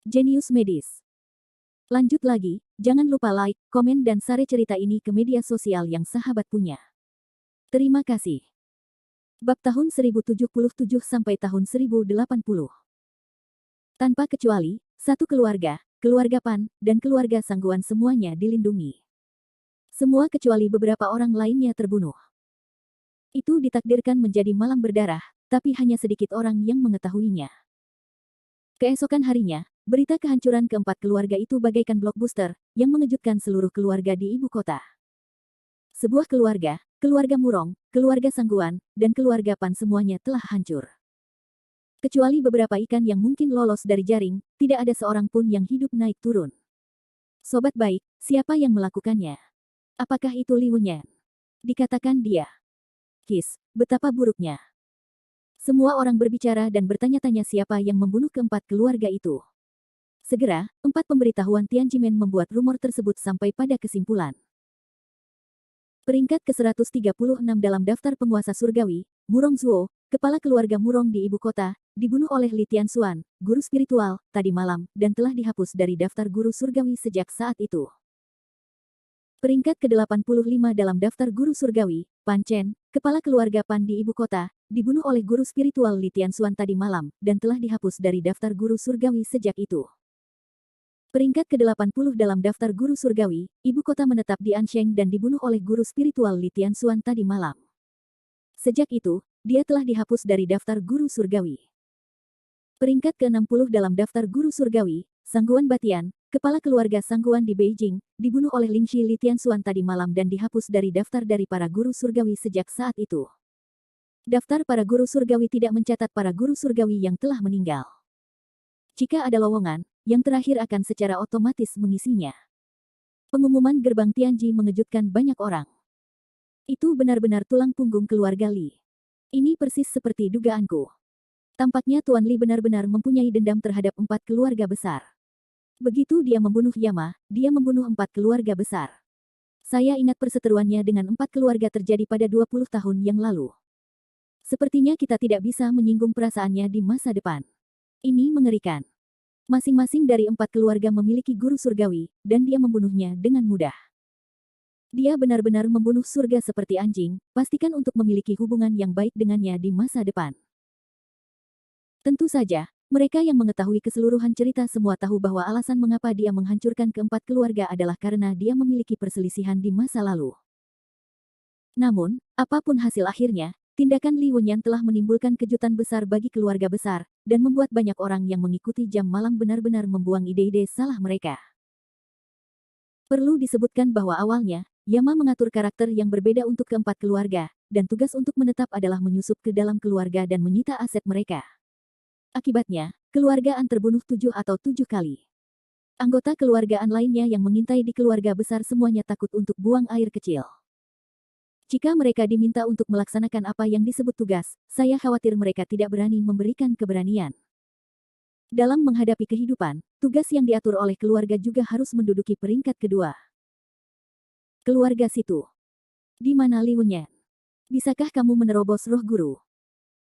Jenius Medis. Lanjut lagi, jangan lupa like, komen dan share cerita ini ke media sosial yang sahabat punya. Terima kasih. Bab tahun 1077 sampai tahun 1080. Tanpa kecuali, satu keluarga, keluarga Pan, dan keluarga Sangguan semuanya dilindungi. Semua kecuali beberapa orang lainnya terbunuh. Itu ditakdirkan menjadi malam berdarah, tapi hanya sedikit orang yang mengetahuinya. Keesokan harinya, berita kehancuran keempat keluarga itu bagaikan blockbuster, yang mengejutkan seluruh keluarga di ibu kota. Sebuah keluarga, keluarga Murong, keluarga Sangguan, dan keluarga Pan semuanya telah hancur. Kecuali beberapa ikan yang mungkin lolos dari jaring, tidak ada seorang pun yang hidup naik turun. Sobat baik, siapa yang melakukannya? Apakah itu Li Wenyan? Dikatakan dia. Kis, betapa buruknya. Semua orang berbicara dan bertanya-tanya siapa yang membunuh keempat keluarga itu. Segera, 4 pemberitahuan Tianjimen membuat rumor tersebut sampai pada kesimpulan. Peringkat ke-136 dalam daftar penguasa surgawi, Murong Zuo, kepala keluarga Murong di ibu kota, dibunuh oleh Li Tianxuan, guru spiritual, tadi malam, dan telah dihapus dari daftar guru surgawi sejak saat itu. Peringkat ke-85 dalam daftar guru surgawi, Pan Chen, kepala keluarga Pan di ibu kota, dibunuh oleh guru spiritual Li Tianxuan tadi malam, dan telah dihapus dari daftar guru surgawi sejak itu. Peringkat ke-80 dalam daftar guru surgawi, ibu kota menetap di Ansheng dan dibunuh oleh guru spiritual Li Tianxuan tadi malam. Sejak itu, dia telah dihapus dari daftar guru surgawi. Peringkat ke-60 dalam daftar guru surgawi, Sangguan Batian, kepala keluarga Sangguan di Beijing, dibunuh oleh Lingxi Li Tianxuan tadi malam dan dihapus dari daftar dari para guru surgawi sejak saat itu. Daftar para guru surgawi tidak mencatat para guru surgawi yang telah meninggal. Jika ada lowongan, yang terakhir akan secara otomatis mengisinya. Pengumuman gerbang Tianji mengejutkan banyak orang. Itu benar-benar tulang punggung keluarga Li. Ini persis seperti dugaanku. Tampaknya Tuan Li benar-benar mempunyai dendam terhadap 4 keluarga besar. Begitu dia membunuh Yama, dia membunuh 4 keluarga besar. Saya ingat perseteruannya dengan 4 keluarga terjadi pada 20 tahun yang lalu. Sepertinya kita tidak bisa menyinggung perasaannya di masa depan. Ini mengerikan. Masing-masing dari 4 keluarga memiliki guru surgawi, dan dia membunuhnya dengan mudah. Dia benar-benar membunuh surga seperti anjing, pastikan untuk memiliki hubungan yang baik dengannya di masa depan. Tentu saja, mereka yang mengetahui keseluruhan cerita semua tahu bahwa alasan mengapa dia menghancurkan keempat keluarga adalah karena dia memiliki perselisihan di masa lalu. Namun, apapun hasil akhirnya, tindakan Li Wenyan telah menimbulkan kejutan besar bagi keluarga besar, dan membuat banyak orang yang mengikuti jam malam benar-benar membuang ide-ide salah mereka. Perlu disebutkan bahwa awalnya, Yama mengatur karakter yang berbeda untuk keempat keluarga, dan tugas untuk menetap adalah menyusup ke dalam keluarga dan menyita aset mereka. Akibatnya, keluargaan terbunuh 7 atau 7 kali. Anggota keluargaan lainnya yang mengintai di keluarga besar semuanya takut untuk buang air kecil. Jika mereka diminta untuk melaksanakan apa yang disebut tugas, saya khawatir mereka tidak berani memberikan keberanian. Dalam menghadapi kehidupan, tugas yang diatur oleh keluarga juga harus menduduki peringkat kedua. Keluarga situ. Di mana Li Wenyan? Bisakah kamu menerobos roh guru?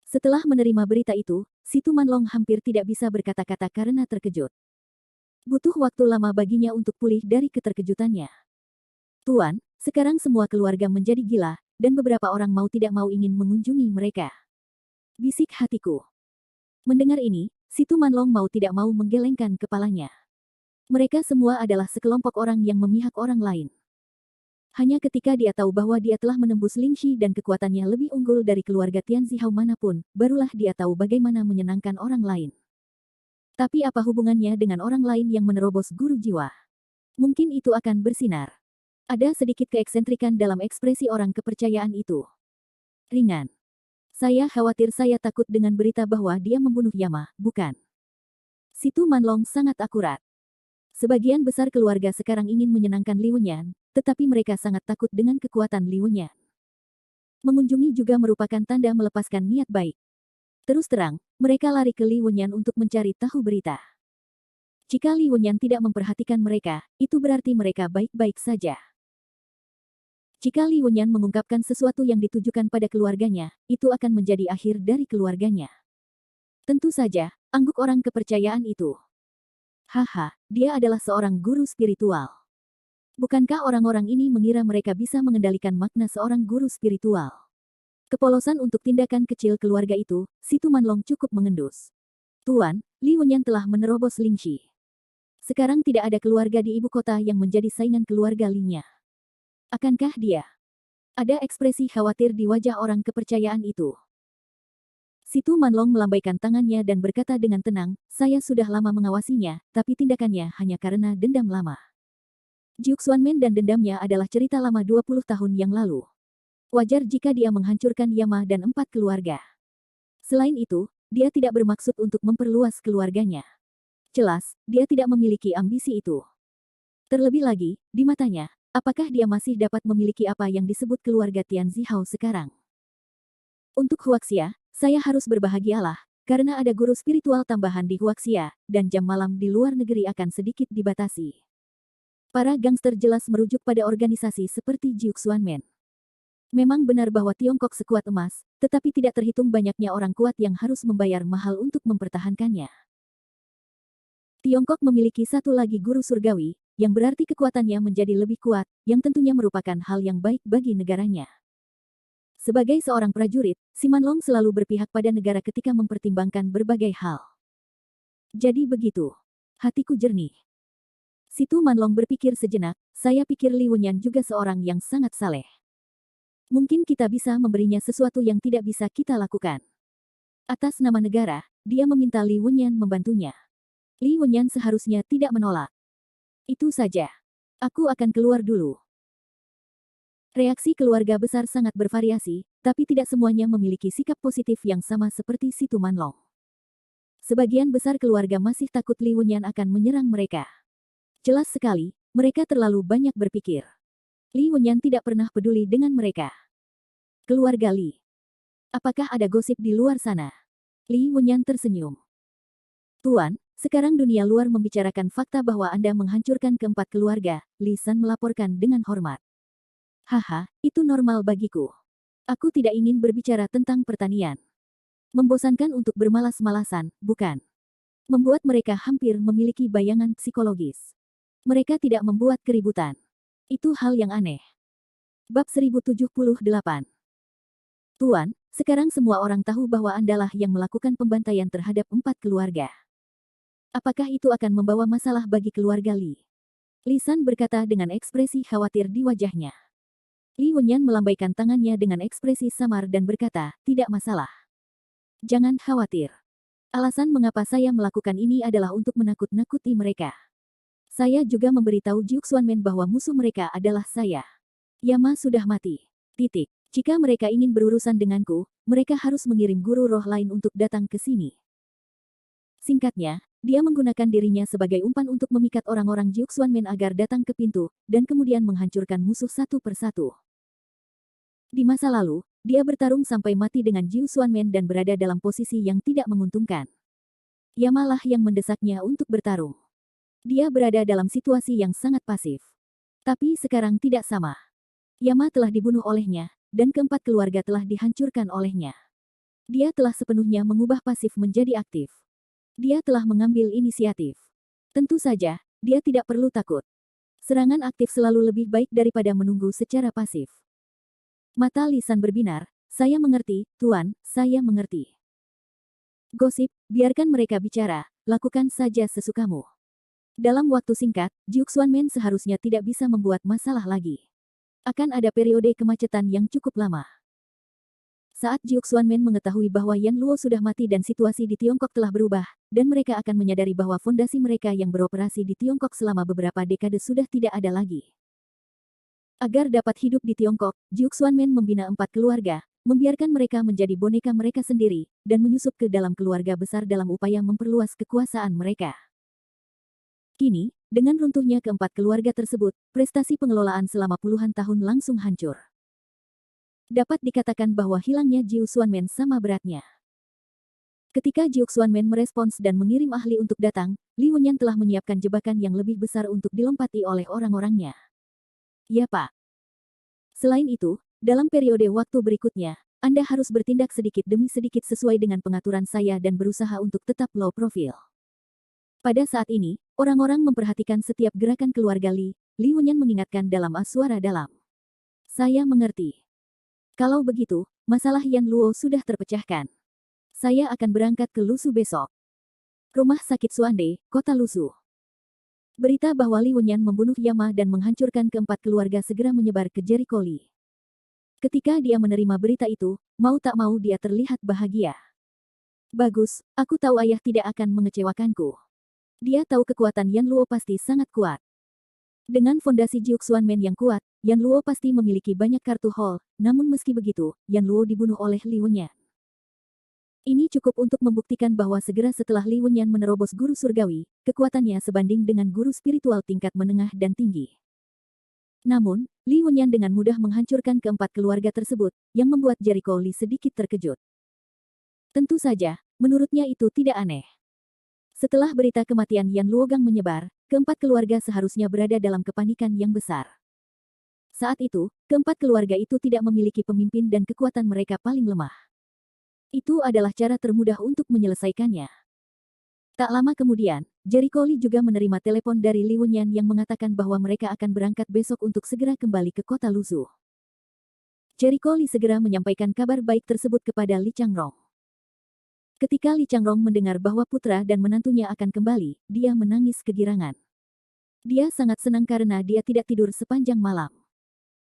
Setelah menerima berita itu, Situ Manlong hampir tidak bisa berkata-kata karena terkejut. Butuh waktu lama baginya untuk pulih dari keterkejutannya. Tuan, sekarang semua keluarga menjadi gila, dan beberapa orang mau tidak mau ingin mengunjungi mereka. Bisik hatiku. Mendengar ini, Situ Manlong mau tidak mau menggelengkan kepalanya. Mereka semua adalah sekelompok orang yang memihak orang lain. Hanya ketika dia tahu bahwa dia telah menembus Lingxi dan kekuatannya lebih unggul dari keluarga Tianzihao manapun, barulah dia tahu bagaimana menyenangkan orang lain. Tapi apa hubungannya dengan orang lain yang menerobos guru jiwa? Mungkin itu akan bersinar. Ada sedikit keeksentrikan dalam ekspresi orang kepercayaan itu. Ringan. Saya khawatir saya takut dengan berita bahwa dia membunuh Yama, bukan? Situ Manlong sangat akurat. Sebagian besar keluarga sekarang ingin menyenangkan Li Wenyan, tetapi mereka sangat takut dengan kekuatan Li Wenyan. Mengunjungi juga merupakan tanda melepaskan niat baik. Terus terang, mereka lari ke Li Wenyan untuk mencari tahu berita. Jika Li Wenyan tidak memperhatikan mereka, itu berarti mereka baik-baik saja. Jika Li Wenyan mengungkapkan sesuatu yang ditujukan pada keluarganya, itu akan menjadi akhir dari keluarganya. Tentu saja, angguk orang kepercayaan itu. Haha, dia adalah seorang guru spiritual. Bukankah orang-orang ini mengira mereka bisa mengendalikan makna seorang guru spiritual? Kepolosan untuk tindakan kecil keluarga itu, si Tumanlong cukup mengendus. Tuan, Li Wenyan telah menerobos Lingxi. Sekarang tidak ada keluarga di ibu kota yang menjadi saingan keluarga Li-nya. Akankah dia? Ada ekspresi khawatir di wajah orang kepercayaan itu. Situ Manlong melambaikan tangannya dan berkata dengan tenang, saya sudah lama mengawasinya, tapi tindakannya hanya karena dendam lama. Juk Xuanmen dan dendamnya adalah cerita lama 20 tahun yang lalu. Wajar jika dia menghancurkan Yama dan 4 keluarga. Selain itu, dia tidak bermaksud untuk memperluas keluarganya. Jelas, dia tidak memiliki ambisi itu. Terlebih lagi, di matanya, apakah dia masih dapat memiliki apa yang disebut keluarga Tian Zihao sekarang? Untuk Huaxia, saya harus berbahagialah, karena ada guru spiritual tambahan di Huaxia, dan jam malam di luar negeri akan sedikit dibatasi. Para gangster jelas merujuk pada organisasi seperti Juk Xuanmen. Memang benar bahwa Tiongkok sekuat emas, tetapi tidak terhitung banyaknya orang kuat yang harus membayar mahal untuk mempertahankannya. Tiongkok memiliki satu lagi guru surgawi, yang berarti kekuatannya menjadi lebih kuat, yang tentunya merupakan hal yang baik bagi negaranya. Sebagai seorang prajurit, si Manlong selalu berpihak pada negara ketika mempertimbangkan berbagai hal. Jadi begitu. Hatiku jernih. Situ Manlong berpikir sejenak, saya pikir Li Wenyan juga seorang yang sangat saleh. Mungkin kita bisa memberinya sesuatu yang tidak bisa kita lakukan. Atas nama negara, dia meminta Li Wenyan membantunya. Li Wenyan seharusnya tidak menolak. Itu saja. Aku akan keluar dulu. Reaksi keluarga besar sangat bervariasi, tapi tidak semuanya memiliki sikap positif yang sama seperti si Tumanlong. Sebagian besar keluarga masih takut Li Wenyan akan menyerang mereka. Jelas sekali, mereka terlalu banyak berpikir. Li Wenyan tidak pernah peduli dengan mereka. Keluarga Li. Apakah ada gosip di luar sana? Li Wenyan tersenyum. Tuan, sekarang dunia luar membicarakan fakta bahwa Anda menghancurkan keempat keluarga, Li San melaporkan dengan hormat. Haha, itu normal bagiku. Aku tidak ingin berbicara tentang pertanian. Membosankan untuk bermalas-malasan, bukan? Membuat mereka hampir memiliki bayangan psikologis. Mereka tidak membuat keributan. Itu hal yang aneh. Bab 1078. Tuan, sekarang semua orang tahu bahwa Andalah yang melakukan pembantaian terhadap 4 keluarga. Apakah itu akan membawa masalah bagi keluarga Li? Li San berkata dengan ekspresi khawatir di wajahnya. Li Wenyan melambaikan tangannya dengan ekspresi samar dan berkata, tidak masalah. Jangan khawatir. Alasan mengapa saya melakukan ini adalah untuk menakut-nakuti mereka. Saya juga memberitahu Juk Xuanmen bahwa musuh mereka adalah saya. Yama sudah mati. Titik. Jika mereka ingin berurusan denganku, mereka harus mengirim guru roh lain untuk datang ke sini. Singkatnya, dia menggunakan dirinya sebagai umpan untuk memikat orang-orang Juk Xuanmen agar datang ke pintu, dan kemudian menghancurkan musuh satu persatu. Di masa lalu, dia bertarung sampai mati dengan Jiu Xuanmen dan berada dalam posisi yang tidak menguntungkan. Yamalah yang mendesaknya untuk bertarung. Dia berada dalam situasi yang sangat pasif. Tapi sekarang tidak sama. Yama telah dibunuh olehnya, dan keempat keluarga telah dihancurkan olehnya. Dia telah sepenuhnya mengubah pasif menjadi aktif. Dia telah mengambil inisiatif. Tentu saja, dia tidak perlu takut. Serangan aktif selalu lebih baik daripada menunggu secara pasif. Mata Li San berbinar, saya mengerti, Tuan, saya mengerti. Gosip, biarkan mereka bicara, lakukan saja sesukamu. Dalam waktu singkat, Juk Xuanmen seharusnya tidak bisa membuat masalah lagi. Akan ada periode kemacetan yang cukup lama. Saat Juk Xuanmen mengetahui bahwa Yan Luo sudah mati dan situasi di Tiongkok telah berubah, dan mereka akan menyadari bahwa fondasi mereka yang beroperasi di Tiongkok selama beberapa dekade sudah tidak ada lagi. Agar dapat hidup di Tiongkok, Juk Xuanmen membina 4 keluarga, membiarkan mereka menjadi boneka mereka sendiri, dan menyusup ke dalam keluarga besar dalam upaya memperluas kekuasaan mereka. Kini, dengan runtuhnya keempat keluarga tersebut, prestasi pengelolaan selama puluhan tahun langsung hancur. Dapat dikatakan bahwa hilangnya Jiu Xuanmen sama beratnya. Ketika Juk Xuanmen merespons dan mengirim ahli untuk datang, Li Wenyan telah menyiapkan jebakan yang lebih besar untuk dilompati oleh orang-orangnya. Ya Pak. Selain itu, dalam periode waktu berikutnya, Anda harus bertindak sedikit demi sedikit sesuai dengan pengaturan saya dan berusaha untuk tetap low profile. Pada saat ini, orang-orang memperhatikan setiap gerakan keluarga Li. Li Wenyan mengingatkan dalam suara dalam. Saya mengerti. Kalau begitu, masalah Yan Luo sudah terpecahkan. Saya akan berangkat ke Lusu besok. Rumah sakit Suande, kota Lusu. Berita bahwa Li Wenyan membunuh Yama dan menghancurkan keempat keluarga segera menyebar ke Jericho Li. Ketika dia menerima berita itu, mau tak mau dia terlihat bahagia. Bagus, aku tahu ayah tidak akan mengecewakanku. Dia tahu kekuatan Yan Luo pasti sangat kuat. Dengan fondasi Jiuxuanmen yang kuat, Yan Luo pasti memiliki banyak kartu hall, namun meski begitu, Yan Luo dibunuh oleh Li Wenyan. Ini cukup untuk membuktikan bahwa segera setelah Li Wenyan menerobos guru surgawi, kekuatannya sebanding dengan guru spiritual tingkat menengah dan tinggi. Namun, Li Wenyan dengan mudah menghancurkan keempat keluarga tersebut, yang membuat Jericho Li sedikit terkejut. Tentu saja, menurutnya itu tidak aneh. Setelah berita kematian Yan Luogang menyebar, keempat keluarga seharusnya berada dalam kepanikan yang besar. Saat itu, keempat keluarga itu tidak memiliki pemimpin dan kekuatan mereka paling lemah. Itu adalah cara termudah untuk menyelesaikannya. Tak lama kemudian, Jericho Li juga menerima telepon dari Li Wenyan yang mengatakan bahwa mereka akan berangkat besok untuk segera kembali ke kota Lusu. Jericho Li segera menyampaikan kabar baik tersebut kepada Li Changrong. Ketika Li Changrong mendengar bahwa putra dan menantunya akan kembali, dia menangis kegirangan. Dia sangat senang karena dia tidak tidur sepanjang malam.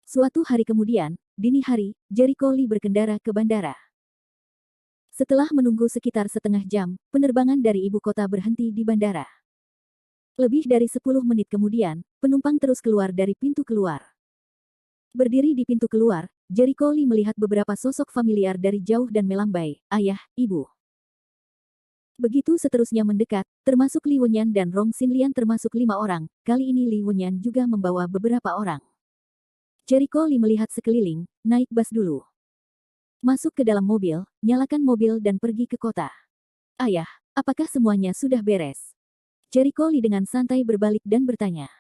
Suatu hari kemudian, dini hari, Jericho Li berkendara ke bandara. Setelah menunggu sekitar setengah jam, penerbangan dari ibu kota berhenti di bandara. Lebih dari 10 menit kemudian, penumpang terus keluar dari pintu keluar. Berdiri di pintu keluar, Jericho Li melihat beberapa sosok familiar dari jauh dan melambai, ayah, ibu. Begitu seterusnya mendekat, termasuk Li Wenyan dan Rong Xinlian termasuk 5 orang, kali ini Li Wenyan juga membawa beberapa orang. Jericho Li melihat sekeliling, naik bus dulu. Masuk ke dalam mobil, nyalakan mobil dan pergi ke kota. Ayah, apakah semuanya sudah beres? Jericho Li dengan santai berbalik dan bertanya.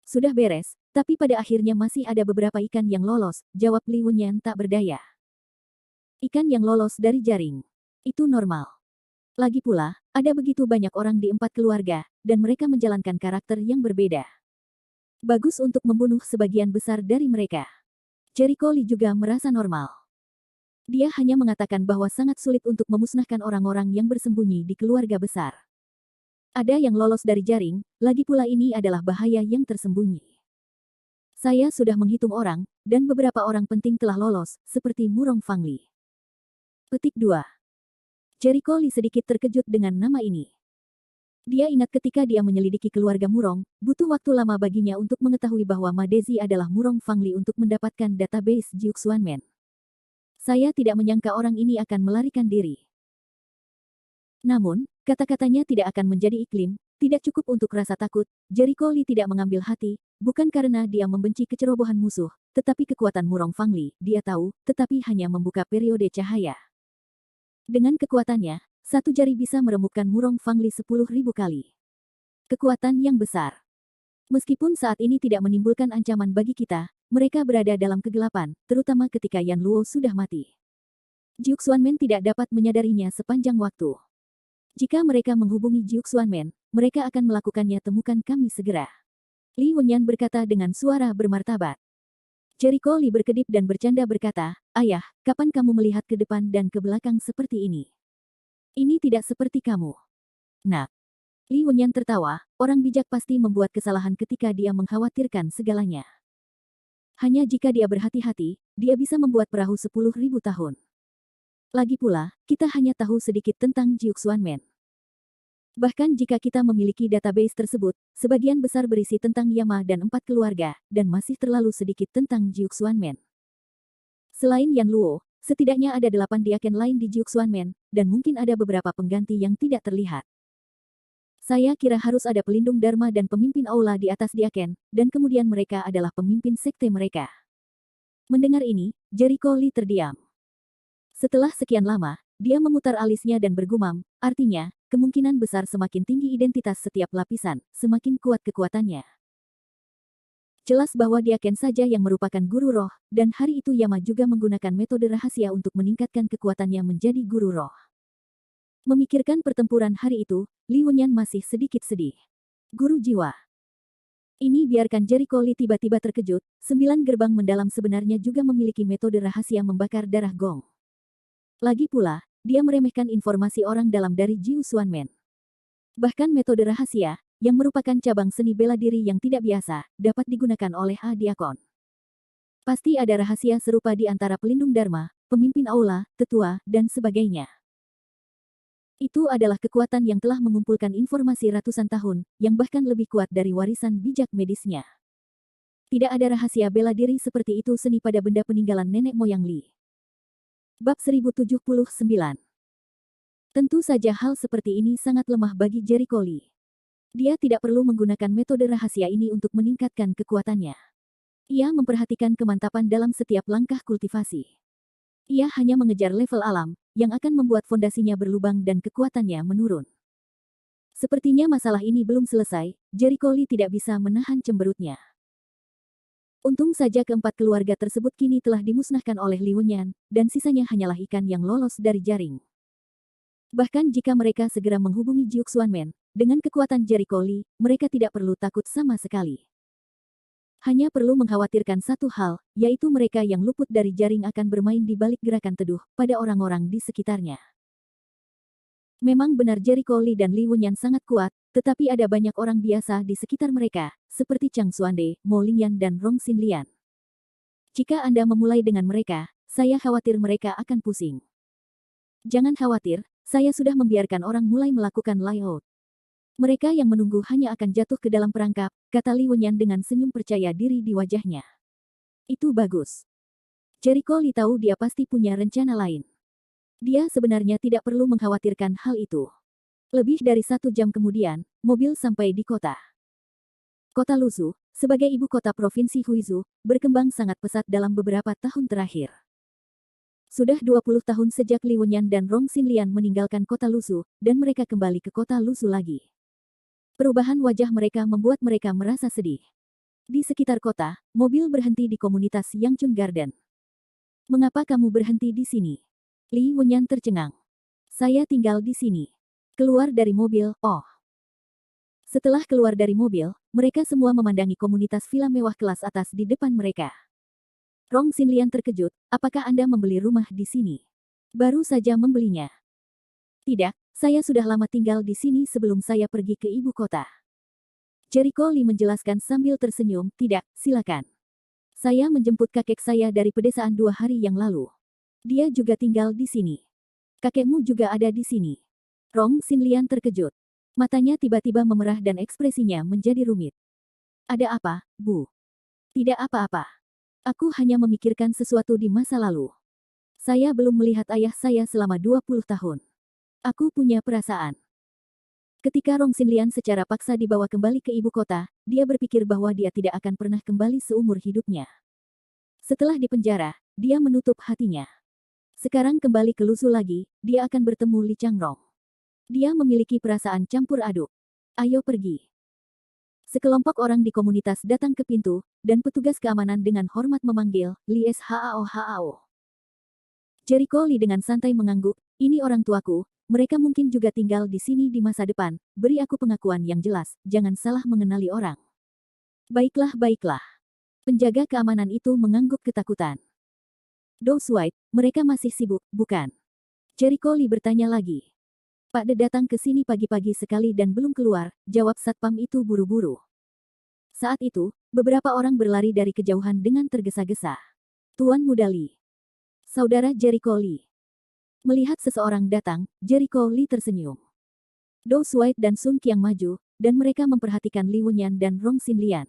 Sudah beres, tapi pada akhirnya masih ada beberapa ikan yang lolos, jawab Li Wenyan tak berdaya. Ikan yang lolos dari jaring. Itu normal. Lagi pula, ada begitu banyak orang di 4 keluarga, dan mereka menjalankan karakter yang berbeda. Bagus untuk membunuh sebagian besar dari mereka. Jericho Li juga merasa normal. Dia hanya mengatakan bahwa sangat sulit untuk memusnahkan orang-orang yang bersembunyi di keluarga besar. Ada yang lolos dari jaring, lagi pula ini adalah bahaya yang tersembunyi. Saya sudah menghitung orang, dan beberapa orang penting telah lolos, seperti Murong Fangli. Petik 2. Jericho Li sedikit terkejut dengan nama ini. Dia ingat ketika dia menyelidiki keluarga Murong, butuh waktu lama baginya untuk mengetahui bahwa Ma Dezi adalah Murong Fangli untuk mendapatkan database Jiuxuanmen. Saya tidak menyangka orang ini akan melarikan diri. Namun, kata-katanya tidak akan menjadi iklim, tidak cukup untuk rasa takut. Jericho Li tidak mengambil hati, bukan karena dia membenci kecerobohan musuh, tetapi kekuatan Murong Fangli, dia tahu, tetapi hanya membuka periode cahaya. Dengan kekuatannya, satu jari bisa meremukkan Murong Fangli 10.000 kali. Kekuatan yang besar. Meskipun saat ini tidak menimbulkan ancaman bagi kita, mereka berada dalam kegelapan, terutama ketika Yan Luo sudah mati. Jiuxuanmen tidak dapat menyadarinya sepanjang waktu. Jika mereka menghubungi Jiuxuanmen, mereka akan melakukannya, temukan kami segera. Li Wenyan berkata dengan suara bermartabat. Jericho Li berkedip dan bercanda berkata, ayah, kapan kamu melihat ke depan dan ke belakang seperti ini? Ini tidak seperti kamu. Nak. Li Wenyan tertawa, orang bijak pasti membuat kesalahan ketika dia mengkhawatirkan segalanya. Hanya jika dia berhati-hati, dia bisa membuat perahu 10.000 tahun. Lagi pula, kita hanya tahu sedikit tentang Jiuxuanmen. Bahkan jika kita memiliki database tersebut, sebagian besar berisi tentang Yama dan 4 keluarga, dan masih terlalu sedikit tentang Jiuxuanmen. Selain Yan Luo, setidaknya ada 8 diaken lain di Jiuxuanmen, dan mungkin ada beberapa pengganti yang tidak terlihat. Saya kira harus ada pelindung Dharma dan pemimpin aula di atas diaken, dan kemudian mereka adalah pemimpin sekte mereka. Mendengar ini, Jericho Li terdiam. Setelah sekian lama, dia memutar alisnya dan bergumam, artinya, kemungkinan besar semakin tinggi identitas setiap lapisan, semakin kuat kekuatannya. Jelas bahwa diaken saja yang merupakan guru roh, dan hari itu Yama juga menggunakan metode rahasia untuk meningkatkan kekuatannya menjadi guru roh. Memikirkan pertempuran hari itu, Li Wenyan masih sedikit sedih. Guru jiwa. Ini biarkan Jericho Lee tiba-tiba terkejut, 9 gerbang mendalam sebenarnya juga memiliki metode rahasia membakar darah gong. Lagi pula, dia meremehkan informasi orang dalam dari Jiu Xuanmen. Bahkan metode rahasia, yang merupakan cabang seni bela diri yang tidak biasa, dapat digunakan oleh A Diakon. Pasti ada rahasia serupa di antara pelindung Dharma, pemimpin aula, tetua, dan sebagainya. Itu adalah kekuatan yang telah mengumpulkan informasi ratusan tahun, yang bahkan lebih kuat dari warisan bijak medisnya. Tidak ada rahasia bela diri seperti itu seni pada benda peninggalan nenek moyang Li. Bab 1079. Tentu saja hal seperti ini sangat lemah bagi Jericho Lee. Dia tidak perlu menggunakan metode rahasia ini untuk meningkatkan kekuatannya. Ia memperhatikan kemantapan dalam setiap langkah kultivasi. Ia hanya mengejar level alam, yang akan membuat fondasinya berlubang dan kekuatannya menurun. Sepertinya masalah ini belum selesai, Jericho Lee tidak bisa menahan cemberutnya. Untung saja keempat keluarga tersebut kini telah dimusnahkan oleh Li Wenyan, dan sisanya hanyalah ikan yang lolos dari jaring. Bahkan jika mereka segera menghubungi Jiu Xuanmen, dengan kekuatan Jericho Lee, mereka tidak perlu takut sama sekali. Hanya perlu mengkhawatirkan satu hal, yaitu mereka yang luput dari jaring akan bermain di balik gerakan teduh pada orang-orang di sekitarnya. Memang benar Jericho Lee dan Li Wenyan sangat kuat, tetapi ada banyak orang biasa di sekitar mereka, seperti Chang Xuande, Mo Lingyan dan Rong Xinlian. Jika Anda memulai dengan mereka, saya khawatir mereka akan pusing. Jangan khawatir, saya sudah membiarkan orang mulai melakukan layout. Mereka yang menunggu hanya akan jatuh ke dalam perangkap, kata Li Wenyan dengan senyum percaya diri di wajahnya. Itu bagus. Jericho Lee tahu dia pasti punya rencana lain. Dia sebenarnya tidak perlu mengkhawatirkan hal itu. Lebih dari 1 jam kemudian, mobil sampai di kota. Kota Luzhu, sebagai ibu kota provinsi Huizhou, berkembang sangat pesat dalam beberapa tahun terakhir. Sudah 20 tahun sejak Li Wenyan dan Rong Xinlian meninggalkan kota Luzhu, dan mereka kembali ke kota Luzhu lagi. Perubahan wajah mereka membuat mereka merasa sedih. Di sekitar kota, mobil berhenti di komunitas Yangchun Garden. Mengapa kamu berhenti di sini? Li Wenyan tercengang. Saya tinggal di sini. Keluar dari mobil, oh. Setelah keluar dari mobil, mereka semua memandangi komunitas villa mewah kelas atas di depan mereka. Rong Xinlian terkejut, apakah Anda membeli rumah di sini? Baru saja membelinya. Tidak, saya sudah lama tinggal di sini sebelum saya pergi ke ibu kota. Jericho Lee menjelaskan sambil tersenyum, tidak, silakan. Saya menjemput kakek saya dari pedesaan 2 hari yang lalu. Dia juga tinggal di sini. Kakekmu juga ada di sini. Rong Xinlian terkejut. Matanya tiba-tiba memerah dan ekspresinya menjadi rumit. Ada apa, Bu? Tidak apa-apa. Aku hanya memikirkan sesuatu di masa lalu. Saya belum melihat ayah saya selama 20 tahun. Aku punya perasaan. Ketika Rong Xinlian secara paksa dibawa kembali ke ibu kota, dia berpikir bahwa dia tidak akan pernah kembali seumur hidupnya. Setelah di penjara, dia menutup hatinya. Sekarang kembali ke Luzhu lagi, dia akan bertemu Li Changrong. Dia memiliki perasaan campur aduk. Ayo pergi. Sekelompok orang di komunitas datang ke pintu, dan petugas keamanan dengan hormat memanggil, Li Shao. Jericho Lee dengan santai mengangguk, ini orang tuaku. Mereka mungkin juga tinggal di sini di masa depan, beri aku pengakuan yang jelas, jangan salah mengenali orang. Baiklah, baiklah. Penjaga keamanan itu mengangguk ketakutan. Do Swipe, mereka masih sibuk, bukan? Jericho Lee bertanya lagi. Pak De datang ke sini pagi-pagi sekali dan belum keluar, jawab satpam itu buru-buru. Saat itu, beberapa orang berlari dari kejauhan dengan tergesa-gesa. Tuan Muda Lee. Saudara Jericho Lee. Melihat seseorang datang, Jericho Lee tersenyum. Do Swipe dan Sun Qiang maju, dan mereka memperhatikan Li Wenyan dan Rong Xinlian.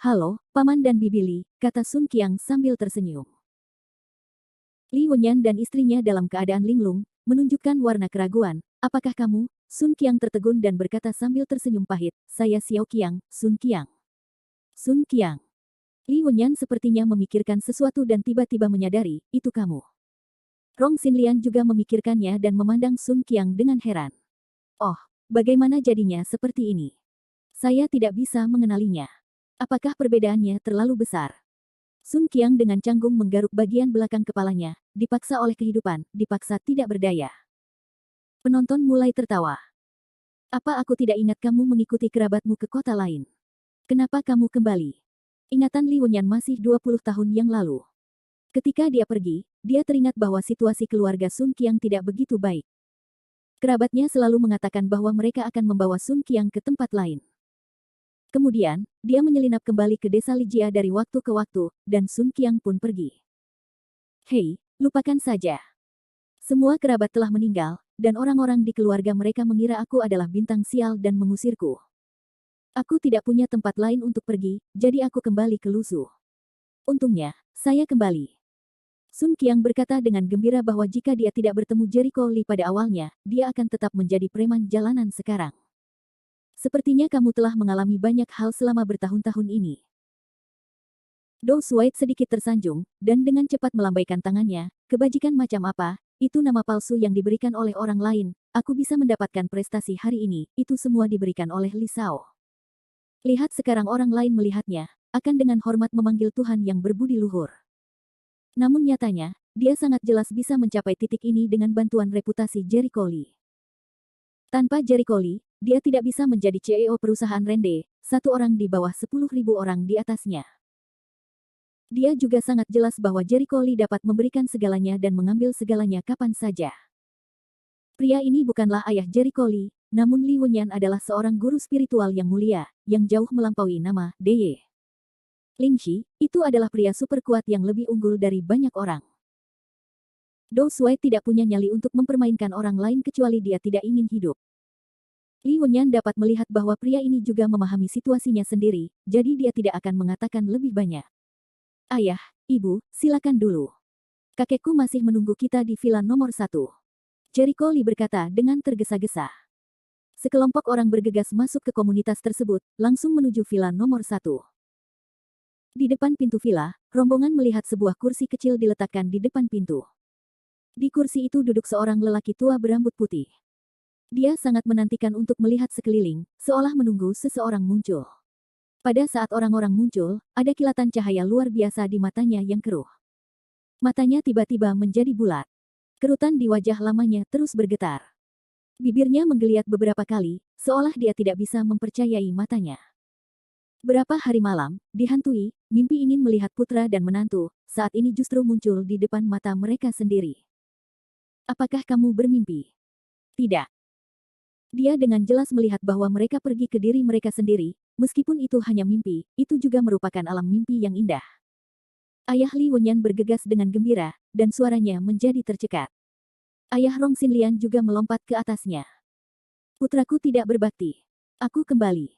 Halo, Paman dan Bibi Li, kata Sun Qiang sambil tersenyum. Li Wenyan dan istrinya dalam keadaan linglung, menunjukkan warna keraguan. Apakah kamu? Sun Qiang tertegun dan berkata sambil tersenyum pahit, saya Xiao Qiang, Sun Qiang. Sun Qiang. Li Wenyan sepertinya memikirkan sesuatu dan tiba-tiba menyadari, itu kamu. Rong Xinlian juga memikirkannya dan memandang Sun Qiang dengan heran. Oh, bagaimana jadinya seperti ini? Saya tidak bisa mengenalinya. Apakah perbedaannya terlalu besar? Sun Qiang dengan canggung menggaruk bagian belakang kepalanya, dipaksa oleh kehidupan, dipaksa tidak berdaya. Penonton mulai tertawa. Apa aku tidak ingat kamu mengikuti kerabatmu ke kota lain? Kenapa kamu kembali? Ingatan Li Wenyan masih 20 tahun yang lalu. Ketika dia pergi, dia teringat bahwa situasi keluarga Sun Qiang tidak begitu baik. Kerabatnya selalu mengatakan bahwa mereka akan membawa Sun Qiang ke tempat lain. Kemudian, dia menyelinap kembali ke desa Lijia dari waktu ke waktu, dan Sun Qiang pun pergi. Hei, lupakan saja. Semua kerabat telah meninggal, dan orang-orang di keluarga mereka mengira aku adalah bintang sial dan mengusirku. Aku tidak punya tempat lain untuk pergi, jadi aku kembali ke Luzu. Untungnya, saya kembali. Sun Qiang berkata dengan gembira bahwa jika dia tidak bertemu Jericho Lee pada awalnya, dia akan tetap menjadi preman jalanan sekarang. Sepertinya kamu telah mengalami banyak hal selama bertahun-tahun ini. Dou Suait sedikit tersanjung, dan dengan cepat melambaikan tangannya, kebajikan macam apa? Itu nama palsu yang diberikan oleh orang lain. Aku bisa mendapatkan prestasi hari ini, itu semua diberikan oleh Li Shao. Lihat sekarang orang lain melihatnya, akan dengan hormat memanggil Tuhan yang berbudi luhur. Namun nyatanya, dia sangat jelas bisa mencapai titik ini dengan bantuan reputasi Jericho Lee. Tanpa Jericho Lee, dia tidak bisa menjadi CEO perusahaan Rende, satu orang di bawah 10.000 orang di atasnya. Dia juga sangat jelas bahwa Jericho Lee dapat memberikan segalanya dan mengambil segalanya kapan saja. Pria ini bukanlah ayah Jericho Lee, namun Li Wenyan adalah seorang guru spiritual yang mulia, yang jauh melampaui nama Deye. Ling Shi, itu adalah pria super kuat yang lebih unggul dari banyak orang. Dou Suai tidak punya nyali untuk mempermainkan orang lain kecuali dia tidak ingin hidup. Li Wenyan dapat melihat bahwa pria ini juga memahami situasinya sendiri, jadi dia tidak akan mengatakan lebih banyak. Ayah, ibu, silakan dulu. Kakekku masih menunggu kita di villa nomor 1. Jericho Lee berkata dengan tergesa-gesa. Sekelompok orang bergegas masuk ke komunitas tersebut, langsung menuju villa nomor 1. Di depan pintu villa, rombongan melihat sebuah kursi kecil diletakkan di depan pintu. Di kursi itu duduk seorang lelaki tua berambut putih. Dia sangat menantikan untuk melihat sekeliling, seolah menunggu seseorang muncul. Pada saat orang-orang muncul, ada kilatan cahaya luar biasa di matanya yang keruh. Matanya tiba-tiba menjadi bulat. Kerutan di wajah lamanya terus bergetar. Bibirnya menggeliat beberapa kali, seolah dia tidak bisa mempercayai matanya. Berapa hari malam, dihantui, mimpi ingin melihat putra dan menantu, saat ini justru muncul di depan mata mereka sendiri. Apakah kamu bermimpi? Tidak. Dia dengan jelas melihat bahwa mereka pergi ke diri mereka sendiri, meskipun itu hanya mimpi, itu juga merupakan alam mimpi yang indah. Ayah Li Wenyan bergegas dengan gembira, dan suaranya menjadi tercekat. Ayah Rong Xinlian juga melompat ke atasnya. Putraku tidak berbakti. Aku kembali.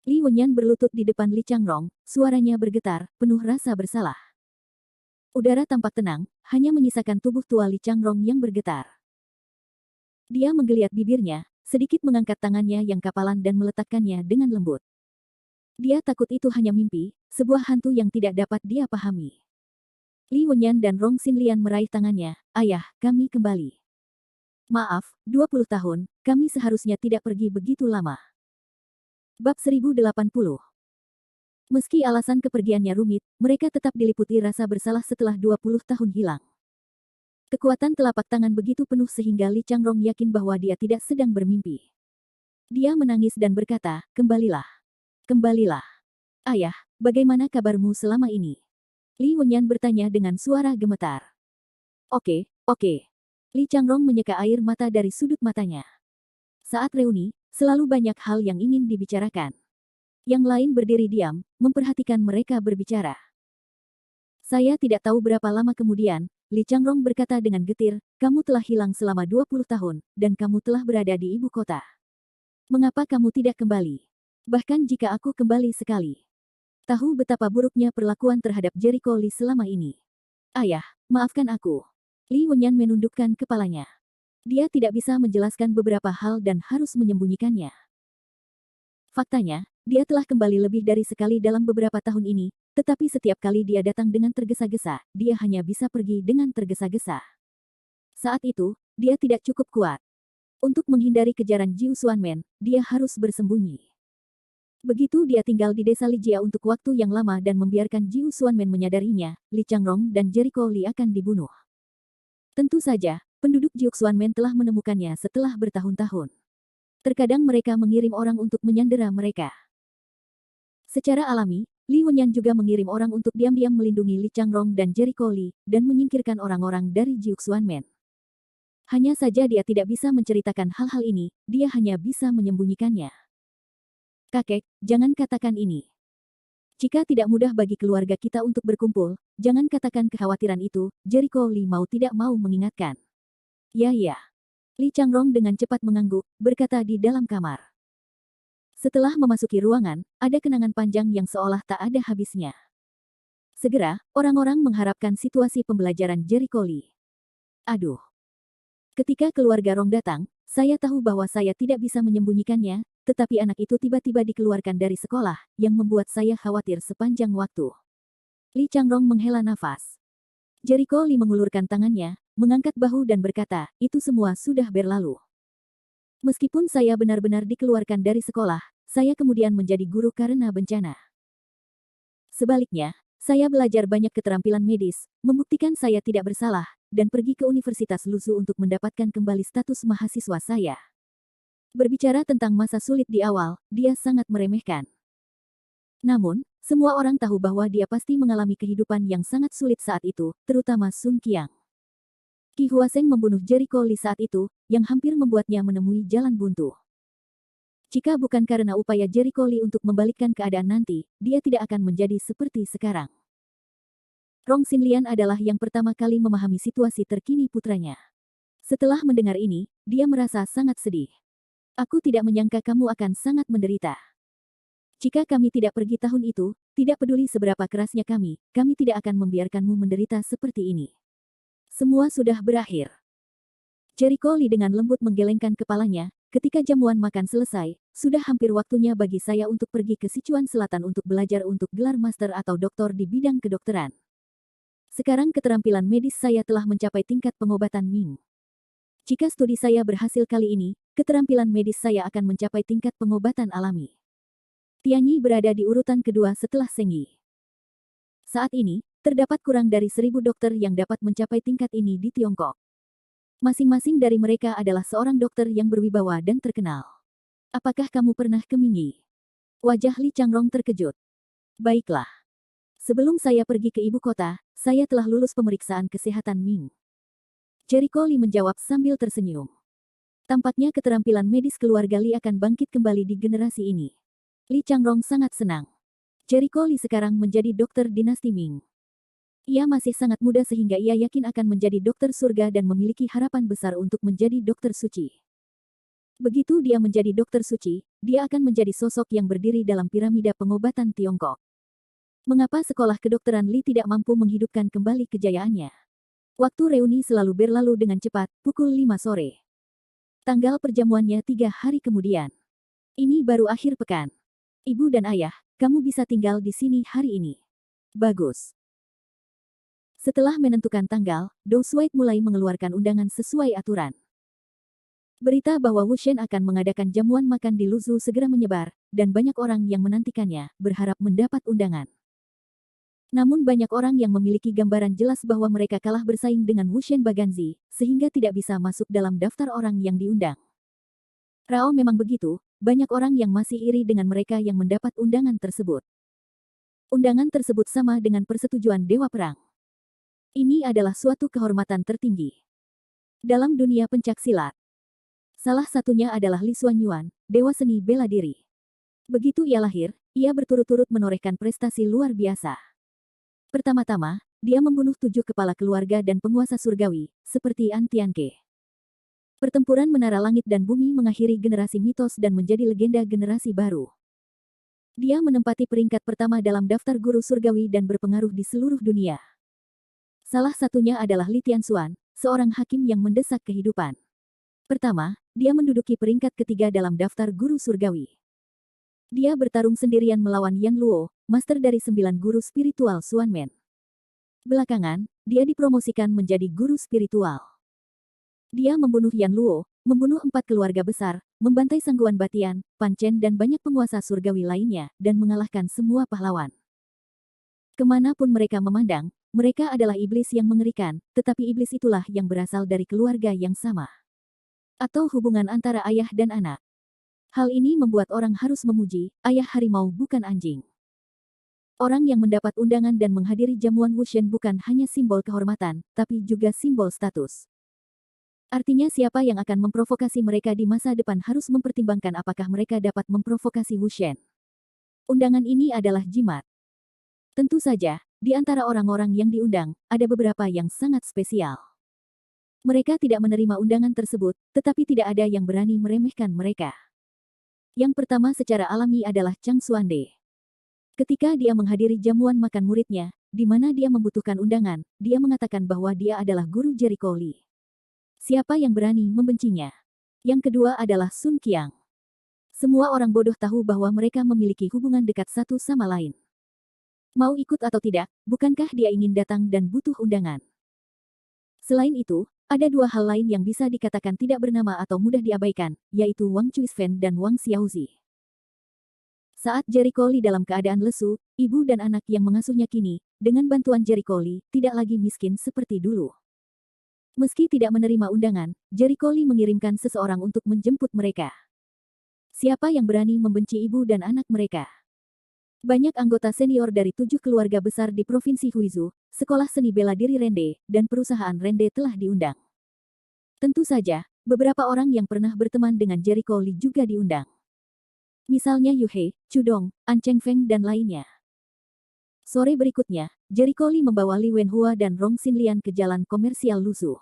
Li Wenyan berlutut di depan Li Changrong, suaranya bergetar, penuh rasa bersalah. Udara tampak tenang, hanya menyisakan tubuh tua Li Changrong yang bergetar. Dia menggeliat bibirnya, sedikit mengangkat tangannya yang kapalan dan meletakkannya dengan lembut. Dia takut itu hanya mimpi, sebuah hantu yang tidak dapat dia pahami. Li Wenyan dan Rong Xinlian meraih tangannya, ayah, kami kembali. Maaf, 20 tahun, kami seharusnya tidak pergi begitu lama. Bab 1080. Meski alasan kepergiannya rumit, mereka tetap diliputi rasa bersalah setelah 20 tahun hilang. Kekuatan telapak tangan begitu penuh sehingga Li Changrong yakin bahwa dia tidak sedang bermimpi. Dia menangis dan berkata, kembalilah. Kembalilah. Ayah, bagaimana kabarmu selama ini? Li Wenyan bertanya dengan suara gemetar. Oke. Li Changrong menyeka air mata dari sudut matanya. Saat reuni, selalu banyak hal yang ingin dibicarakan. Yang lain berdiri diam, memperhatikan mereka berbicara. Saya tidak tahu berapa lama kemudian, Li Changrong berkata dengan getir, kamu telah hilang selama 20 tahun, dan kamu telah berada di ibu kota. Mengapa kamu tidak kembali? Bahkan jika aku kembali sekali. Tahu betapa buruknya perlakuan terhadap Jericho Lee selama ini. Ayah, maafkan aku. Li Wenyan menundukkan kepalanya. Dia tidak bisa menjelaskan beberapa hal dan harus menyembunyikannya. Faktanya, dia telah kembali lebih dari sekali dalam beberapa tahun ini, tetapi setiap kali dia datang dengan tergesa-gesa, dia hanya bisa pergi dengan tergesa-gesa. Saat itu, dia tidak cukup kuat. Untuk menghindari kejaran Jiu Xuanmen, dia harus bersembunyi. Begitu dia tinggal di desa Lijia untuk waktu yang lama dan membiarkan Jiu Xuanmen menyadarinya, Li Changrong dan Jericho Lee akan dibunuh. Tentu saja, penduduk Jiuxuanmen telah menemukannya setelah bertahun-tahun. Terkadang mereka mengirim orang untuk menyandera mereka. Secara alami, Li Wenyan juga mengirim orang untuk diam-diam melindungi Li Changrong dan Jericho Li, dan menyingkirkan orang-orang dari Jiuxuanmen. Hanya saja dia tidak bisa menceritakan hal-hal ini, dia hanya bisa menyembunyikannya. Kakek, jangan katakan ini. Jika tidak mudah bagi keluarga kita untuk berkumpul, jangan katakan kekhawatiran itu, Jericho Li mau tidak mau mengingatkan. Ya. Li Changrong dengan cepat mengangguk, berkata di dalam kamar. Setelah memasuki ruangan, ada kenangan panjang yang seolah tak ada habisnya. Segera, orang-orang mengharapkan situasi pembelajaran Jericho Li. Aduh. Ketika keluarga Rong datang, saya tahu bahwa saya tidak bisa menyembunyikannya, tetapi anak itu tiba-tiba dikeluarkan dari sekolah, yang membuat saya khawatir sepanjang waktu. Li Changrong menghela nafas. Jericho Li mengulurkan tangannya, mengangkat bahu dan berkata, itu semua sudah berlalu. Meskipun saya benar-benar dikeluarkan dari sekolah, saya kemudian menjadi guru karena bencana. Sebaliknya, saya belajar banyak keterampilan medis, membuktikan saya tidak bersalah, dan pergi ke Universitas Lusu untuk mendapatkan kembali status mahasiswa saya. Berbicara tentang masa sulit di awal, dia sangat meremehkan. Namun, semua orang tahu bahwa dia pasti mengalami kehidupan yang sangat sulit saat itu, terutama Sun Qiang. Qi Huaseng membunuh Jericho Li saat itu, yang hampir membuatnya menemui jalan buntu. Jika bukan karena upaya Jericho Li untuk membalikkan keadaan nanti, dia tidak akan menjadi seperti sekarang. Rong Xinlian adalah yang pertama kali memahami situasi terkini putranya. Setelah mendengar ini, dia merasa sangat sedih. Aku tidak menyangka kamu akan sangat menderita. Jika kami tidak pergi tahun itu, tidak peduli seberapa kerasnya kami tidak akan membiarkanmu menderita seperti ini. Semua sudah berakhir. Jericho Li dengan lembut menggelengkan kepalanya, ketika jamuan makan selesai, sudah hampir waktunya bagi saya untuk pergi ke Sichuan Selatan untuk belajar untuk gelar master atau doktor di bidang kedokteran. Sekarang keterampilan medis saya telah mencapai tingkat pengobatan Ming. Jika studi saya berhasil kali ini, keterampilan medis saya akan mencapai tingkat pengobatan alami. Tianyi berada di urutan kedua setelah Zheng Yi. Saat ini, terdapat kurang dari 1.000 dokter yang dapat mencapai tingkat ini di Tiongkok. Masing-masing dari mereka adalah seorang dokter yang berwibawa dan terkenal. Apakah kamu pernah ke Mingyi? Wajah Li Changrong terkejut. Baiklah. Sebelum saya pergi ke ibu kota, saya telah lulus pemeriksaan kesehatan Ming. Jericho Li menjawab sambil tersenyum. Tampaknya keterampilan medis keluarga Li akan bangkit kembali di generasi ini. Li Changrong sangat senang. Jericho Li sekarang menjadi dokter dinasti Ming. Ia masih sangat muda sehingga ia yakin akan menjadi dokter surga dan memiliki harapan besar untuk menjadi dokter suci. Begitu dia menjadi dokter suci, dia akan menjadi sosok yang berdiri dalam piramida pengobatan Tiongkok. Mengapa sekolah kedokteran Li tidak mampu menghidupkan kembali kejayaannya? Waktu reuni selalu berlalu dengan cepat, pukul 5 sore. Tanggal perjamuannya 3 hari kemudian. Ini baru akhir pekan. Ibu dan ayah, kamu bisa tinggal di sini hari ini. Bagus. Setelah menentukan tanggal, Dou Shuai mulai mengeluarkan undangan sesuai aturan. Berita bahwa Wu Shen akan mengadakan jamuan makan di Luzhu segera menyebar, dan banyak orang yang menantikannya, berharap mendapat undangan. Namun banyak orang yang memiliki gambaran jelas bahwa mereka kalah bersaing dengan Wu Shen Baganzi, sehingga tidak bisa masuk dalam daftar orang yang diundang. Rao memang begitu, banyak orang yang masih iri dengan mereka yang mendapat undangan tersebut. Undangan tersebut sama dengan persetujuan Dewa Perang. Ini adalah suatu kehormatan tertinggi dalam dunia pencaksilat. Salah satunya adalah Li Xuanyuan, dewa seni bela diri. Begitu ia lahir, ia berturut-turut menorehkan prestasi luar biasa. Pertama-tama, dia membunuh 7 kepala keluarga dan penguasa surgawi, seperti An Tianke. Pertempuran Menara Langit dan Bumi mengakhiri generasi mitos dan menjadi legenda generasi baru. Dia menempati peringkat pertama dalam daftar guru surgawi dan berpengaruh di seluruh dunia. Salah satunya adalah Li Tianxuan, seorang hakim yang mendesak kehidupan. Pertama, dia menduduki peringkat ketiga dalam daftar guru surgawi. Dia bertarung sendirian melawan Yan Luo, master dari 9 guru spiritual Xuanmen. Belakangan, dia dipromosikan menjadi guru spiritual. Dia membunuh Yan Luo, membunuh 4 keluarga besar, membantai Sangguan Batian, Pan Chen dan banyak penguasa surgawi lainnya, dan mengalahkan semua pahlawan. Kemanapun mereka memandang, Mereka adalah iblis yang mengerikan, tetapi iblis itulah yang berasal dari keluarga yang sama. Atau hubungan antara ayah dan anak. Hal ini membuat orang harus memuji, ayah harimau bukan anjing. Orang yang mendapat undangan dan menghadiri jamuan Wushen bukan hanya simbol kehormatan, tapi juga simbol status. Artinya siapa yang akan memprovokasi mereka di masa depan harus mempertimbangkan apakah mereka dapat memprovokasi Wushen. Undangan ini adalah jimat. Tentu saja, di antara orang-orang yang diundang, ada beberapa yang sangat spesial. Mereka tidak menerima undangan tersebut, tetapi tidak ada yang berani meremehkan mereka. Yang pertama secara alami adalah Chang Xuande. Ketika dia menghadiri jamuan makan muridnya, di mana dia membutuhkan undangan, dia mengatakan bahwa dia adalah guru Jericho Lee. Siapa yang berani membencinya? Yang kedua adalah Sun Qiang. Semua orang bodoh tahu bahwa mereka memiliki hubungan dekat satu sama lain. Mau ikut atau tidak, bukankah dia ingin datang dan butuh undangan? Selain itu, ada dua hal lain yang bisa dikatakan tidak bernama atau mudah diabaikan, yaitu Wang Chuisfen dan Wang Xiaozi. Saat Jericho Lee dalam keadaan lesu, ibu dan anak yang mengasuhnya kini, dengan bantuan Jericho Lee, tidak lagi miskin seperti dulu. Meski tidak menerima undangan, Jericho Lee mengirimkan seseorang untuk menjemput mereka. Siapa yang berani membenci ibu dan anak mereka? Banyak anggota senior dari 7 keluarga besar di Provinsi Huizhou, sekolah seni bela diri Rende, dan perusahaan Rende telah diundang. Tentu saja, beberapa orang yang pernah berteman dengan Jericho Lee juga diundang. Misalnya Yu He, Chu Dong, An Chengfeng dan lainnya. Sore berikutnya, Jericho Lee membawa Li Wenhua dan Rong Xinlian ke jalan komersial Lusu.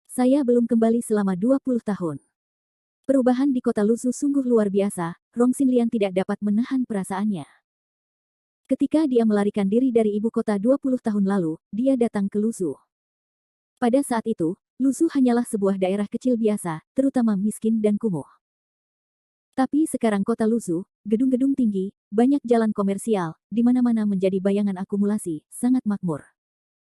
Saya belum kembali selama 20 tahun. Perubahan di kota Lusu sungguh luar biasa, Rong Xinlian tidak dapat menahan perasaannya. Ketika dia melarikan diri dari ibu kota 20 tahun lalu, dia datang ke Lusu. Pada saat itu, Lusu hanyalah sebuah daerah kecil biasa, terutama miskin dan kumuh. Tapi sekarang kota Lusu, gedung-gedung tinggi, banyak jalan komersial, di mana-mana menjadi bayangan akumulasi, sangat makmur.